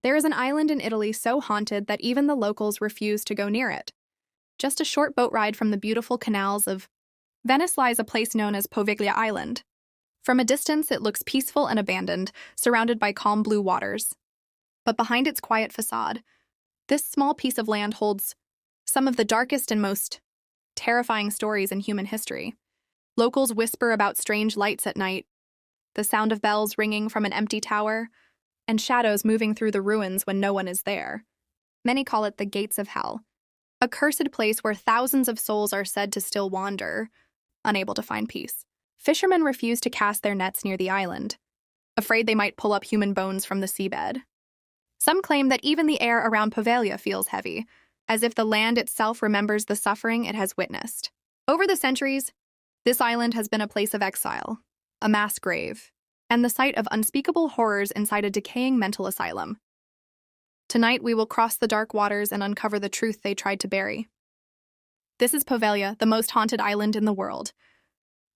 There is an island in Italy so haunted that even the locals refuse to go near it. Just a short boat ride from the beautiful canals of Venice lies a place known as Poveglia Island. From a distance, it looks peaceful and abandoned, surrounded by calm blue waters. But behind its quiet facade, this small piece of land holds some of the darkest and most terrifying stories in human history. Locals whisper about strange lights at night, the sound of bells ringing from an empty tower, and shadows moving through the ruins when no one is there. Many call it the Gates of Hell, a cursed place where thousands of souls are said to still wander, unable to find peace. Fishermen refuse to cast their nets near the island, afraid they might pull up human bones from the seabed. Some claim that even the air around Poveglia feels heavy, as if the land itself remembers the suffering it has witnessed. Over the centuries, this island has been a place of exile, a mass grave, and the site of unspeakable horrors inside a decaying mental asylum. Tonight, we will cross the dark waters and uncover the truth they tried to bury. This is Poveglia, the most haunted island in the world.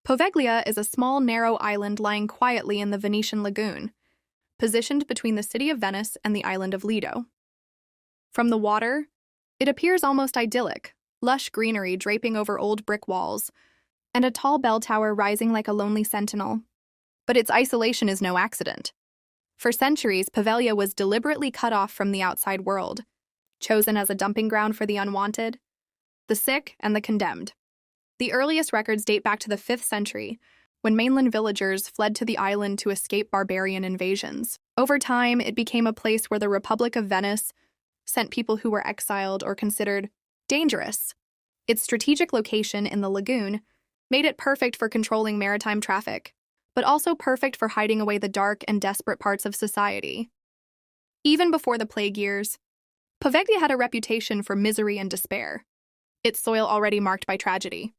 Poveglia is a small, narrow island lying quietly in the Venetian lagoon, positioned between the city of Venice and the island of Lido. From the water, it appears almost idyllic, lush greenery draping over old brick walls, and a tall bell tower rising like a lonely sentinel. But its isolation is no accident. For centuries, Poveglia was deliberately cut off from the outside world, chosen as a dumping ground for the unwanted, the sick, and the condemned. The earliest records date back to the 5th century, when mainland villagers fled to the island to escape barbarian invasions. Over time, it became a place where the Republic of Venice sent people who were exiled or considered dangerous. Its strategic location in the lagoon made it perfect for controlling maritime traffic, but also perfect for hiding away the dark and desperate parts of society. Even before the plague years, Poveglia had a reputation for misery and despair, its soil already marked by tragedy.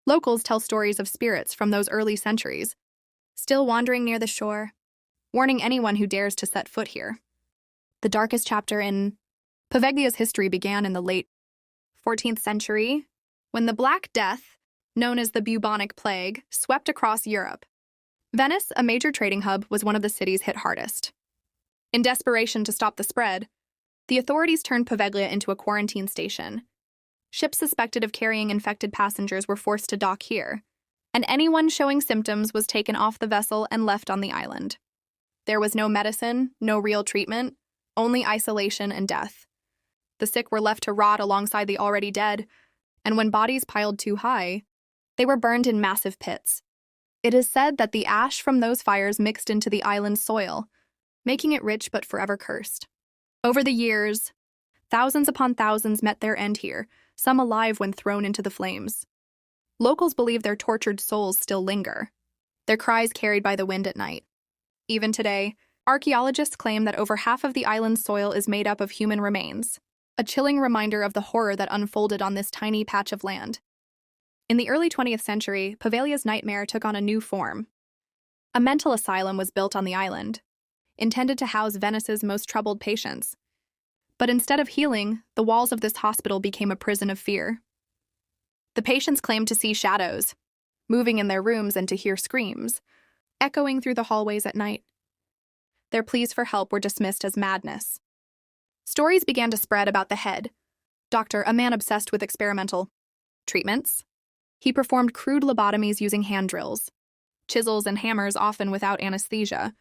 Locals tell stories of spirits from those early centuries, still wandering near the shore, warning anyone who dares to set foot here. The darkest chapter in Poveglia's history began in the late 14th century, when the Black Death, known as the bubonic plague, swept across Europe. Venice, a major trading hub, was one of the cities hit hardest. In desperation to stop the spread, the authorities turned Poveglia into a quarantine station. Ships suspected of carrying infected passengers were forced to dock here, and anyone showing symptoms was taken off the vessel and left on the island. There was no medicine, no real treatment, only isolation and death. The sick were left to rot alongside the already dead, and when bodies piled too high, they were burned in massive pits. It is said that the ash from those fires mixed into the island's soil, making it rich but forever cursed. Over the years, thousands upon thousands met their end here, some alive when thrown into the flames. Locals believe their tortured souls still linger, their cries carried by the wind at night. Even today, archaeologists claim that over half of the island's soil is made up of human remains, a chilling reminder of the horror that unfolded on this tiny patch of land. In the early 20th century, Poveglia's nightmare took on a new form. A mental asylum was built on the island, intended to house Venice's most troubled patients. But instead of healing, the walls of this hospital became a prison of fear. The patients claimed to see shadows, moving in their rooms, and to hear screams, echoing through the hallways at night. Their pleas for help were dismissed as madness. Stories began to spread about the head doctor, a man obsessed with experimental treatments. He performed crude lobotomies using hand drills, chisels, and hammers, often without anesthesia.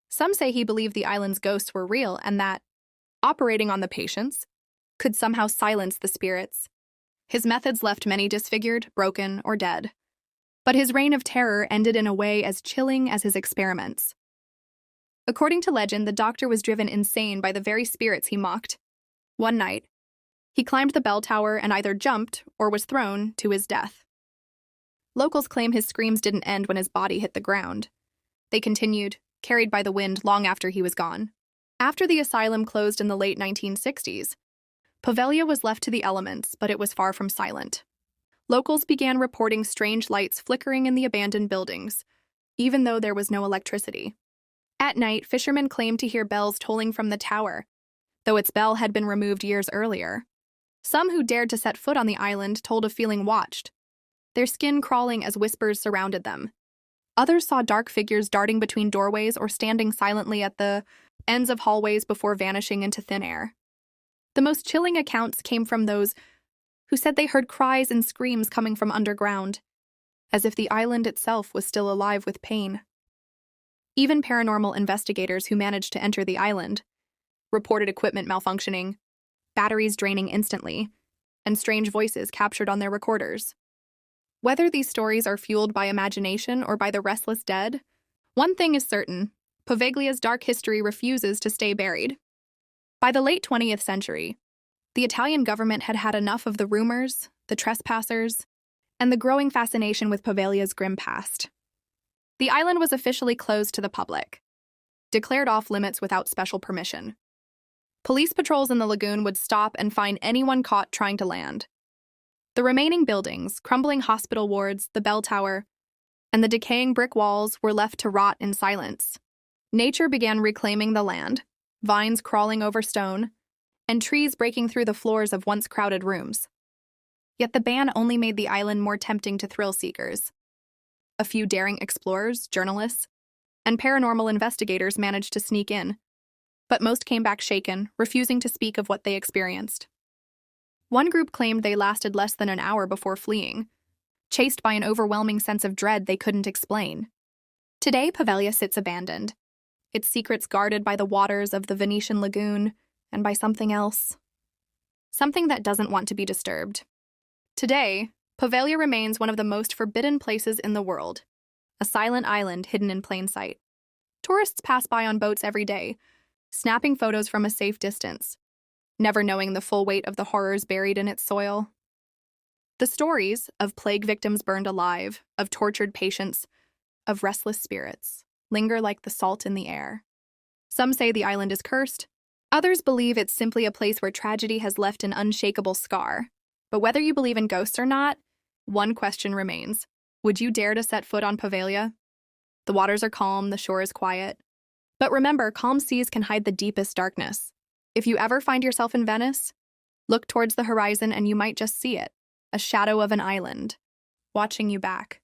Some say he believed the island's ghosts were real and that, operating on the patients, could somehow silence the spirits. His methods left many disfigured, broken, or dead. But his reign of terror ended in a way as chilling as his experiments. According to legend, the doctor was driven insane by the very spirits he mocked. One night, he climbed the bell tower and either jumped or was thrown to his death. Locals claim his screams didn't end when his body hit the ground. They continued, carried by the wind long after he was gone. After the asylum closed in the late 1960s, Poveglia was left to the elements, but it was far from silent. Locals began reporting strange lights flickering in the abandoned buildings, even though there was no electricity. At night, fishermen claimed to hear bells tolling from the tower, though its bell had been removed years earlier. Some who dared to set foot on the island told of feeling watched, their skin crawling as whispers surrounded them. Others saw dark figures darting between doorways or standing silently at the ends of hallways before vanishing into thin air. The most chilling accounts came from those who said they heard cries and screams coming from underground, as if the island itself was still alive with pain. Even paranormal investigators who managed to enter the island reported equipment malfunctioning, batteries draining instantly, and strange voices captured on their recorders. Whether these stories are fueled by imagination or by the restless dead, one thing is certain: Poveglia's dark history refuses to stay buried. By the late 20th century, the Italian government had had enough of the rumors, the trespassers, and the growing fascination with Poveglia's grim past. The island was officially closed to the public, declared off limits without special permission. Police patrols in the lagoon would stop and fine anyone caught trying to land. The remaining buildings, crumbling hospital wards, the bell tower, and the decaying brick walls were left to rot in silence. Nature began reclaiming the land, vines crawling over stone, and trees breaking through the floors of once crowded rooms. Yet the ban only made the island more tempting to thrill seekers. A few daring explorers, journalists, and paranormal investigators managed to sneak in, but most came back shaken, refusing to speak of what they experienced. One group claimed they lasted less than an hour before fleeing, chased by an overwhelming sense of dread they couldn't explain. Today, Poveglia sits abandoned, its secrets guarded by the waters of the Venetian lagoon and by something else. Something that doesn't want to be disturbed. Today, Poveglia remains one of the most forbidden places in the world, a silent island hidden in plain sight. Tourists pass by on boats every day, snapping photos from a safe distance, never knowing the full weight of the horrors buried in its soil. The stories of plague victims burned alive, of tortured patients, of restless spirits, linger like the salt in the air. Some say the island is cursed. Others believe it's simply a place where tragedy has left an unshakable scar. But whether you believe in ghosts or not, one question remains. Would you dare to set foot on Poveglia? The waters are calm, the shore is quiet. But remember, calm seas can hide the deepest darkness. If you ever find yourself in Venice, look towards the horizon and you might just see it, a shadow of an island, watching you back.